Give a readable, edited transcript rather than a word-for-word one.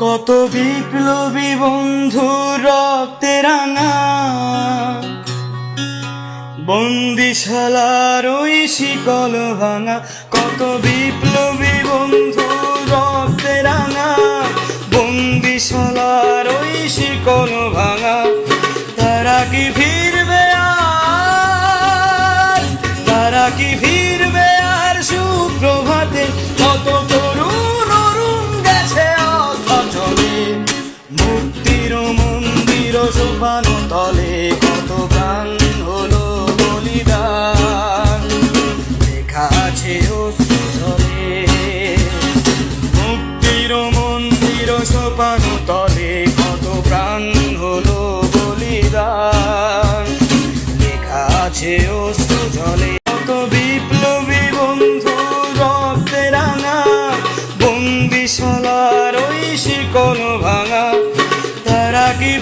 কত বিপ্লবী বন্ধু রক্তে রাঙা বন্দিশালার ওই শিকল ভাঙা। কত বিপ্লবী বন্ধু রক্তে রাঙা বন্দিশালার ওই শিকল ভাঙা। তারা কি ফিরবে আর, তারা কি ফিরবে আর সুপ্রভাতে? কত তরুণ অরুণ গেছে অথচলে মুক্তির মন্দির সোপান তলে। কত প্রাণ হলো বলিদান, লেখা আছে অশ্রু জলে। মুক্তির মন্দির সোপান তলে কত প্রাণ হলো বলিদান, লেখা আছে অশ্রু জলে। কত বিপ্লবী বন্ধু রক্তে রাঙা বন্দিশালার ওই শিকল ভাঙা। তারা কি